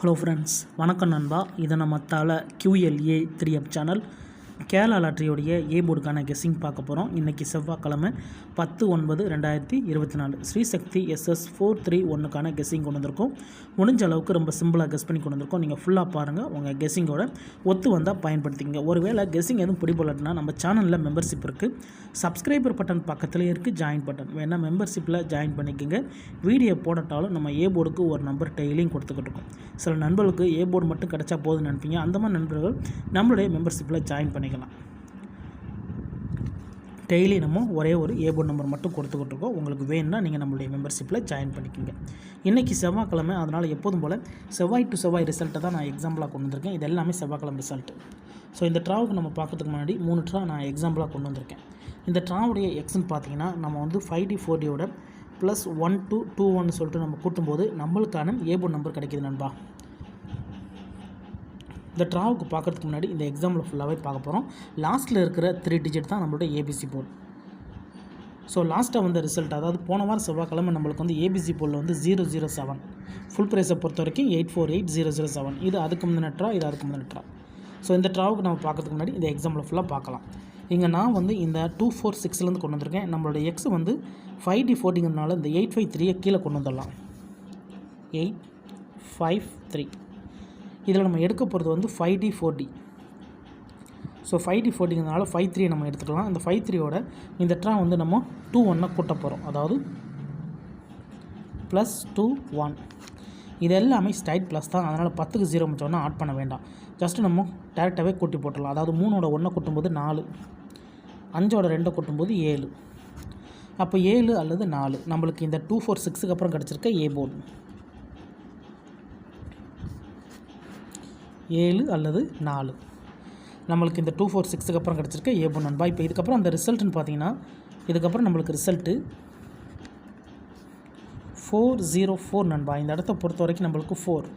Hello friends, வணக்கம் நண்பா. இது நம்ம தலை QLA 3 சேனல். கேரளா லாட்ரியோடைய போர்டுக்கான கெஸ்ஸிங் பார்க்க போகிறோம். இன்றைக்கி செவ்வாய்க்கிழமை 10/9/2024 ஸ்ரீசக்தி SS431க்கான கெஸ்ஸிங் கொண்டு வந்திருக்கோம். முடிஞ்ச அளவுக்கு ரொம்ப சிம்பிளாக கெஸ் பண்ணி கொண்டு வந்திருக்கோம். நீங்கள் ஃபுல்லாக பாருங்கள், உங்கள் கெஸ்ஸிங்கோட ஒத்து வந்தால் பயன்படுத்திக்கங்க. ஒருவேளை கெஸ்ஸிங் எதுவும் பிடிபடலன்னா நம்ம சேனலில் மெம்பர்ஷிப் இருக்குது. சப்ஸ்கிரைபர் பட்டன் பக்கத்துலேயே இருக்குது, ஜாயின் பட்டன் வேணால் மெம்பர்ஷிப்பில் ஜாயின் பண்ணிக்கோங்க. வீடியோ போடட்டாலும் நம்ம போர்டுக்கு ஒரு நம்பர் டெய்லியும் கொடுத்துக்கிட்டு இருக்கோம். சில நண்பர்களுக்கு போர்டு மட்டும் கிடச்சா போதும்னு நினைப்பீங்க. அந்த மாதிரி நண்பர்கள் நம்மளுடைய மெம்பர்ஷிப்பில் ஜாயின் பண்ணிக்கலாம். டெய்லி நம்ம ஒரே ஒரு போர்டு நம்பர் மட்டும் கொடுத்துக்கிட்டு இருக்கோம். உங்களுக்கு வேணும்னா நீங்கள் நம்மளுடைய மெம்பர்ஷிப்பில் ஜாயின் பண்ணிக்கோங்க. இன்றைக்கி செவ்வாய்க்கிழமை, அதனால் எப்போதும் போல் செவ்வாய் டு செவ்வாய் ரிசல்ட்டை தான் நான் எக்ஸாம்பிளாக கொண்டு வந்திருக்கேன். இது எல்லாமே செவ்வாய்க்கிழமை ரிசல்ட்டு. ஸோ இந்த ட்ராவுக்கு நம்ம பார்க்கறதுக்கு முன்னாடி 3 ட்ரா நான் எக்ஸாம்பிளாக கொண்டு வந்திருக்கேன். இந்த ட்ராவுடைய எக்ஸ்ன்னு பார்த்தீங்கன்னா நம்ம வந்து 5D4Dயோட +1 2 1 சொல்லிட்டு நம்ம கூட்டும்போது நம்மளுக்கான போர்டு நம்பர் கிடைக்கிது நண்பா. இந்த ட்ராவுக்கு பார்க்குறதுக்கு முன்னாடி இந்த எக்ஸாம்பிள் ஃபுல்லாகவே பார்க்க போகிறோம். லாஸ்ட்டில் இருக்கிற 3 டிஜிட் தான் நம்மளோட ABC போர்டு. ஸோ லாஸ்ட்டாக வந்த ரிசல்ட், அதாவது போன வாரம் செவ்வாய்க்கிழமை நம்மளுக்கு வந்து ABC போர்டில் வந்து 007 ஃபுல் ப்ரைஸை பொறுத்த வரைக்கும் 848007. இது அதுக்கு முந்தின ட்ரா, இது அதுக்கு முந்தின ட்ரா. ஸோ இந்த ட்ராவுக்கு நம்ம பார்க்கறதுக்கு முன்னாடி இந்த எக்ஸாம்பிள் ஃபுல்லாக பார்க்கலாம். இங்கே நான் வந்து இந்த 246லேருந்து கொண்டு வந்திருக்கேன். நம்மளோட எக்ஸ் வந்து 5D4Dங்கிறதுனால இந்த 853 கீழே கொண்டு வந்துடலாம். 853 இதில் நம்ம எடுக்க போகிறது வந்து 5D4D. ஸோ 5D4Dங்கிறதுனால 53 நம்ம எடுத்துக்கலாம். இந்த 53யோட இந்த ட்ரா வந்து நம்ம 21 கூட்ட போகிறோம். அதாவது +21. இது எல்லாமே ஸ்ட்ரைட் ப்ளஸ் தான். அதனால் 10க்கு 0 முடிச்சோன்னா ஆட் பண்ண வேண்டாம். ஜஸ்ட்டு நம்ம டேரெக்டாகவே கூட்டி போட்டுடலாம். அதாவது 3ஓட 1 கூட்டும்போது 4, 5ஓட 2 கூட்டும்போது 7. அப்போ 7 அல்லது 4 நம்மளுக்கு இந்த 246க்கு அப்புறம் கிடச்சிருக்க போர்டு 7 அல்லது 4 நம்மளுக்கு இந்த 246க்கு அப்புறம் கிடச்சிருக்க போர்டு நண்பா. இப்போ இதுக்கப்புறம் அந்த ரிசல்ட்டுன்னு பார்த்தீங்கன்னா, இதுக்கப்புறம் நம்மளுக்கு ரிசல்ட்டு 404 நண்பா. இந்த இடத்த பொறுத்த வரைக்கும் நம்மளுக்கு 4.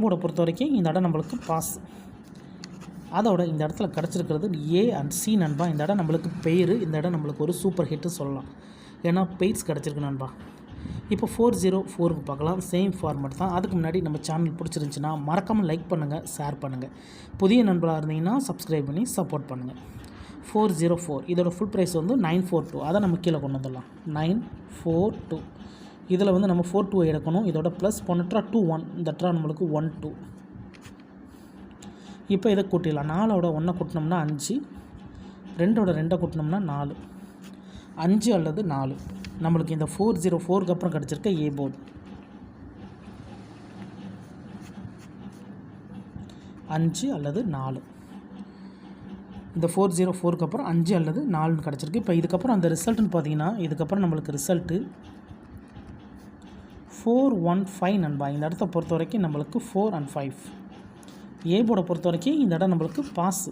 போர்டை பொறுத்த வரைக்கும் இந்த இடம் நம்மளுக்கு பாஸ். அதோட இந்த இடத்துல கிடச்சிருக்கிறது A and C நண்பா. இந்த இடம் நம்மளுக்கு பெயர், இந்த இடம் நம்மளுக்கு ஒரு சூப்பர் ஹிட்டு சொல்லலாம். ஏன்னா பெய்ட்ஸ் கிடச்சிருக்கு நண்பா. இப்போ 404க்கு பார்க்கலாம். சேம் ஃபார்மேட் தான். அதுக்கு முன்னாடி நம்ம சேனல் பிடிச்சிருந்துச்சின்னா மறக்காமல் லைக் பண்ணுங்கள், ஷேர் பண்ணுங்கள். புதிய நண்பர்களாக இருந்தீங்கன்னா சப்ஸ்கிரைப் பண்ணி சப்போர்ட் பண்ணுங்கள். 404 இதோட ஃபுல் ப்ரைஸ் வந்து 942. அதை நம்ம கீழே கொண்டு வந்துடலாம். 942 இதில் வந்து நம்ம 42 எடுக்கணும். இதோட ப்ளஸ் போன ட்ரா 21, இந்த ட்ரா நம்மளுக்கு 12. இப்போ இதை கூட்டிடலாம். 4ஓட 1 கூட்டினோம்னா 5, 2ஓட 2 கூட்டினோம்னா 4. 5 அல்லது 4 நம்மளுக்கு இந்த 404க்கு அப்புறம் கிடச்சிருக்க போர்டு 5 அல்லது 4. இந்த 404க்கு அப்புறம் 5 அல்லது 4 கிடச்சிருக்கு. இப்போ இதுக்கப்புறம் அந்த ரிசல்ட்டுன்னு பார்த்தீங்கன்னா, இதுக்கப்புறம் நம்மளுக்கு ரிசல்ட்டு 415 நண்பா. இந்த இடத்த பொறுத்த வரைக்கும் நம்மளுக்கு 4 and 5. போர்டை பொறுத்த வரைக்கும் இந்த இடம் நம்மளுக்கு பாஸு.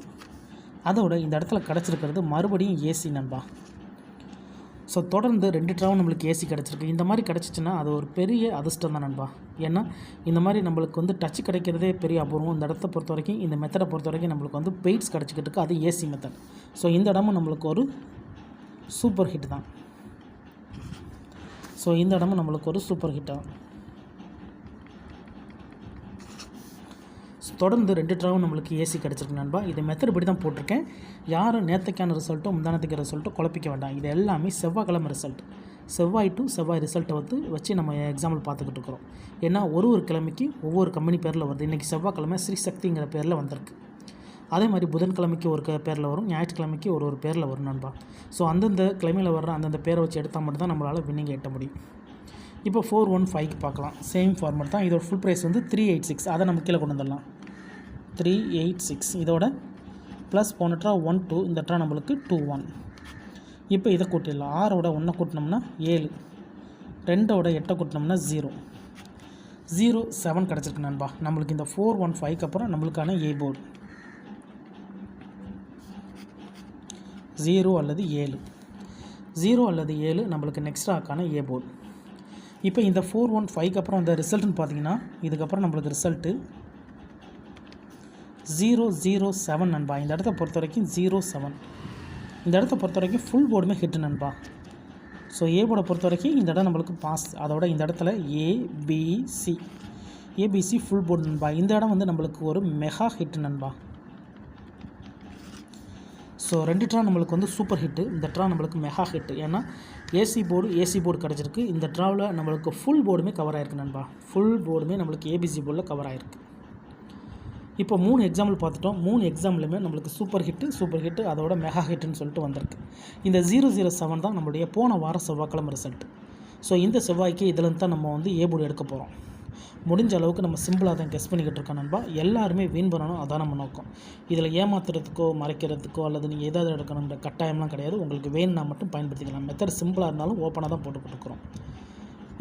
அதோட இந்த இடத்துல கிடச்சிருக்கிறது மறுபடியும் AC நண்பா. ஸோ தொடர்ந்து 2 ட்ராவும் நம்மளுக்கு AC கிடச்சிருக்கு. இந்த மாதிரி கிடச்சிச்சின்னா அது ஒரு பெரிய அதிர்ஷ்டம் தான் நண்பா. ஏன்னா இந்த மாதிரி நம்மளுக்கு வந்து டச்சு கிடைக்கிறதே பெரிய அபூர்வம். இந்த இடத்த பொறுத்த வரைக்கும், இந்த மெத்தடை பொறுத்த வரைக்கும் நம்மளுக்கு வந்து பெய்ட்ஸ் கிடச்சிக்கிட்டு இருக்குது. அது AC மெத்தட். ஸோ இந்த இடமும் நம்மளுக்கு ஒரு சூப்பர் ஹிட் தான். ஸோ இந்த இடமும் நம்மளுக்கு ஒரு சூப்பர் ஹிட் தான். தொடர்ந்து 2 ட்ராவும் நம்மளுக்கு AC கிடச்சிருக்கு நண்பா. இது மெத்தட் படி தான் போட்டிருக்கேன். யாரும் நேற்றுக்கான ரிசல்ட்டும் முந்தானத்துக்கு ரிசல்ட்டும் குழப்பிக்க வேண்டாம். இது எல்லாமே செவ்வாய்க்கிழமை ரிசல்ட். செவ்வாய் டு செவ்வாய் ரிசல்ட்டை வச்சு நம்ம எக்ஸாம்பிள் பார்த்துக்கிட்டு இருக்கிறோம். ஏன்னா ஒரு கிழமைக்கு ஒவ்வொரு கம்பெனி பேரில் வருது. இன்றைக்கி செவ்வாய்க்கிழமை ஸ்ரீசக்திங்கிற பேரில் வந்திருக்கு. அதே மாதிரி புதன்கிழமைக்கு ஒரு பேரில் வரும், ஞாயிற்றுக்கிழமைக்கு ஒரு பேரில் வரும் நண்பா. ஸோ அந்தந்த கிழமையில் வர்ற அந்தந்த பேரை வச்சு எடுத்தால் மட்டும்தான் நம்மளால் வின்னிங் எட்ட முடியும். இப்போ 415க்கு பார்க்கலாம். சேம் ஃபார்மேட் தான். இதோட ஃபுல் ப்ரைஸ் வந்து 386. அதை நம்ம கீழே கொண்டு வந்துடலாம். 386 இதோட ப்ளஸ் போன ட்ரா 12, இந்த ட்ரா நம்மளுக்கு 21. இப்போ இதை கூட்டிடலாம். 6ஓட 1 கூட்டினோம்னா 7, 2ஓட 8 கூட்டினோம்னா 0, 07 கிடச்சிருக்கு நண்பா. நம்மளுக்கு இந்த 415க்கு அப்புறம் நம்மளுக்கான போர்டு 0 அல்லது 7. 0 அல்லது 7 நம்மளுக்கு நெக்ஸ்ட் ஆக்கான போர்டு. இப்போ இந்த 415க்கு அப்புறம் அந்த ரிசல்ட்டுன்னு பார்த்தீங்கன்னா, இதுக்கப்புறம் நம்மளுக்கு ரிசல்ட்டு 007 நண்பா. இந்த இடத்த பொறுத்த வரைக்கும் 07. இந்த இடத்த பொறுத்த வரைக்கும் ஃபுல் போர்டுமே ஹிட்டு நண்பா. ஸோ போர்டை பொறுத்த வரைக்கும் இந்த இடம் நம்மளுக்கு பாஸ். அதோட இந்த இடத்துல ABC ஏபிசி ஃபுல் போர்டு நண்பா. இந்த இடம் வந்து நம்மளுக்கு ஒரு மெகா ஹிட் நண்பா. ஸோ 2 ட்ரா நம்மளுக்கு வந்து சூப்பர் ஹிட்டு, இந்த ட்ரா நம்மளுக்கு மெகா ஹிட்டு. ஏன்னா ஏசி போர்டு கிடச்சிருக்கு. இந்த ட்ராவில் நம்மளுக்கு ஃபுல் போர்டுமே கவர் ஆகிருக்கு நண்பா. ஃபுல் போர்டுமே நம்மளுக்கு ஏபிசி போர்டில் கவர் ஆகிருக்கு. இப்போ 3 எக்ஸாம்பிள் பார்த்துட்டோம். 3 எக்ஸாம்பிளுமே நம்மளுக்கு சூப்பர் ஹிட்டு அதோட மெகா ஹிட்டுன்னு சொல்லிட்டு வந்திருக்கு. இந்த 007 தான் நம்மளுடைய போன வாரம் செவ்வாய்க்கிழமை ரிசல்ட். ஸோ இந்த செவ்வாய்க்கு இதில் தான் நம்ம வந்து ஏ போர்டு எடுக்க போகிறோம். முடிஞ்ச அளவுக்கு நம்ம சிம்பிளாக தான் கெஸ் பண்ணிக்கிட்டு இருக்கோம் நண்பா. எல்லாருமே வின் பண்ணணும், அதான் நம்ம நோக்கம். இதில் ஏமாத்துறதுக்கோ மறைக்கிறதுக்கோ அல்லது நீங்கள் எதாவது எடுக்கணுன்ற கட்டாயம்லாம் கிடையாது. உங்களுக்கு வேணும்னா மட்டும் பயன்படுத்திக்கலாம். மெத்தட் சிம்பிளாக இருந்தாலும் ஓப்பனாக தான் போட்டு கொடுக்குறோம்.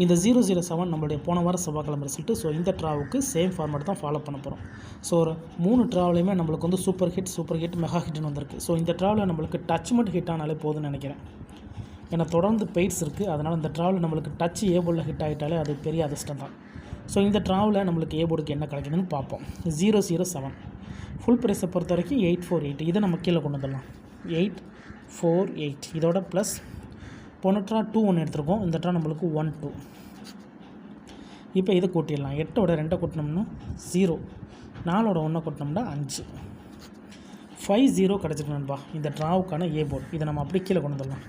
இந்த 007 நம்மளுடைய போன வாரம் செவ்வாய்க்கிழமை ரிசல்ட்டு. ஸோ இந்த ட்ராவுக்கு சேம் ஃபார்மேட் தான் ஃபாலோ பண்ண போகிறோம். ஸோ ஒரு 3 ட்ராவிலையுமே நம்மளுக்கு வந்து சூப்பர் ஹிட் மெகா ஹிட்னு வந்திருக்கு. ஸோ இந்த ட்ராவில் நம்மளுக்கு டச் மட்டும் ஹிட் ஆனாலே போதும்னு நினைக்கிறேன். ஏன்னா தொடர்ந்து பெய்ட்ஸ் இருக்குது. அதனால் இந்த ட்ராவில் நம்மளுக்கு டச் ஏ போர்டில் ஹிட் ஆகிட்டாலே அது பெரிய அதிர்ஷ்டம் தான். ஸோ இந்த ட்ராவில் நம்மளுக்கு ஏ போர்டுக்கு என்ன கிடைக்குதுன்னு பார்ப்போம். 007 ஃபுல் ப்ரைஸை பொறுத்த வரைக்கும் 848. இதை நம்ம கீழே கொண்டு வந்துடலாம். 848 இதோட ப்ளஸ் போன ட்ரா 2 1 எடுத்துருக்கோம். இந்த ட்ரா நம்மளுக்கு 1 2. இப்போ இதை கூட்டிடலாம். 8ஓட 2 கூட்டினோம்னா 0, 4ஓட 1 கூட்டினோம்னா 5, 50 கிடச்சிருக்கு நண்பா. இந்த ட்ராவுக்கான ஏ போர்டு இதை நம்ம அப்படியே கீழே கொண்டு வந்துடலாம்.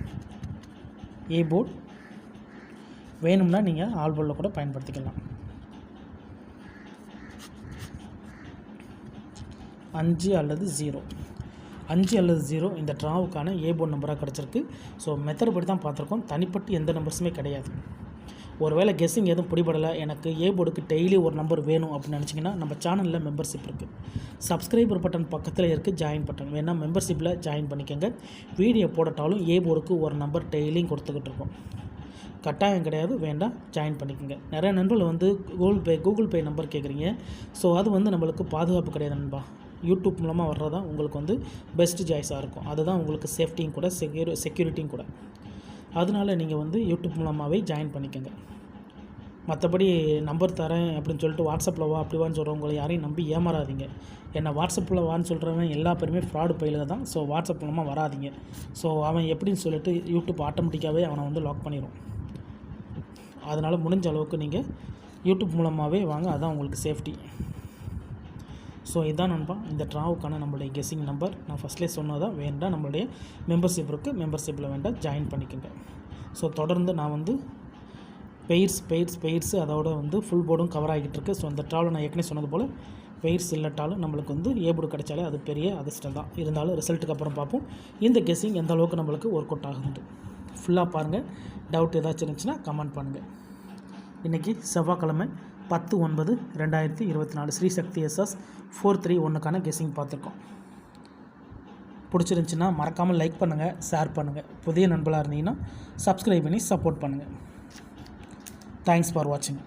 ஏ போர்டு வேணும்னா நீங்கள் ஆல் போர்டில் கூட பயன்படுத்திக்கலாம். 5 அல்லது 0 இந்த ட்ராவுக்கான ஏ போர்டு நம்பராக கிடச்சிருக்கு. ஸோ மெத்தட் படி தான் பார்த்துருக்கோம். தனிப்பட்டு எந்த நம்பர்ஸுமே கிடையாது. ஒருவேளை கெஸ்ஸிங் எதுவும் பிடிபடலை, எனக்கு ஏ போர்டுக்கு டெய்லி ஒரு நம்பர் வேணும் அப்படின்னு நினச்சிங்கன்னா நம்ம சேனலில் மெம்பர்ஷிப் இருக்குது. சப்ஸ்கிரைபர் பட்டன் பக்கத்தில் இருக்குது ஜாயின் பட்டன். வேணால் மெம்பர்ஷிப்பில் ஜாயின் பண்ணிக்கோங்க. வீடியோ போடட்டாலும் ஏ போர்டுக்கு ஒரு நம்பர் டெய்லியும் கொடுத்துக்கிட்டு இருக்கோம். கட்டாயம் கிடையாது, வேண்டாம் ஜாயின் பண்ணிக்கோங்க. நிறைய நண்பர்கள் வந்து கூகுள் பே நம்பர் கேட்குறீங்க. ஸோ அது வந்து நம்மளுக்கு பாதுகாப்பு கிடையாது நண்பா. யூடியூப் மூலமாக வர்றதான் உங்களுக்கு வந்து பெஸ்ட்டு சாய்ஸாக இருக்கும். அதுதான் உங்களுக்கு சேஃப்டியும் கூட செக்யூரிட்டியும் கூட. அதனால நீங்கள் வந்து யூடியூப் மூலமாகவே ஜாயின் பண்ணிக்கோங்க. மற்றபடி நம்பர் தரேன் அப்படின்னு சொல்லிட்டு வாட்ஸ்அப்பில் வா அப்படி வான்னு சொல்கிறவங்களை யாரையும் நம்பி ஏமாறாதீங்க. ஏன்னா வாட்ஸ்அப்பில் வான்னு சொல்கிறவன் எல்லா பேருமே ஃப்ராடு பயில தான். ஸோ வாட்ஸ்அப் மூலமாக வராதிங்க. ஸோ அவன் எப்படின்னு சொல்லிட்டு யூடியூப் ஆட்டோமேட்டிக்காகவே அவனை வந்து லாக் பண்ணிடும். அதனால் முடிஞ்ச அளவுக்கு நீங்கள் யூடியூப் மூலமாகவே வாங்க, அதுதான் உங்களுக்கு சேஃப்டி. ஸோ இதான் நண்பா இந்த ட்ராவுக்கான நம்மளுடைய கெஸ்ஸிங் நம்பர். நான் ஃபஸ்ட்லேயே சொன்னதான். வேண்டாம் நம்மளுடைய மெம்பர்ஷிப் இருக்குது, மெம்பர்ஷிப்பில் வேண்டாம் ஜாயின் பண்ணிக்கோங்க. ஸோ தொடர்ந்து நான் வந்து பெய்ட்ஸ் அதோட வந்து ஃபுல் போர்டும் கவர் ஆகிட்டு இருக்குது. ஸோ அந்த ட்ராவில் நான் ஏற்கனவே சொன்னது போல் பெய்ட்ஸ் இல்லட்டாலும் நம்மளுக்கு வந்து ஏ போர்டு கிடைச்சாலே அது பெரிய அதிர்ஷ்டம் தான். இருந்தாலும் ரிசல்ட்டுக்கு அப்புறம் பார்ப்போம் இந்த கெஸ்ஸிங் எந்த அளவுக்கு நம்மளுக்கு ஒர்க் அவுட் ஆகுதுன்ட்டு. ஃபுல்லாக பாருங்கள். டவுட் ஏதாச்சும் இருந்துச்சுன்னா கமெண்ட் பண்ணுங்கள். இன்றைக்கி செவ்வாய்க்கிழமை 10/9/2024 ஸ்ரீசக்தி SS 431க்கான கெஸ்ஸிங் பார்த்துருக்கோம். பிடிச்சிருந்துச்சின்னா மறக்காமல் லைக் பண்ணுங்கள், ஷேர் பண்ணுங்கள். புதிய நண்பர்களாக இருந்தீங்கன்னா சப்ஸ்கிரைப் பண்ணி சப்போர்ட் பண்ணுங்கள். தேங்க்ஸ் ஃபார் வாட்சிங்.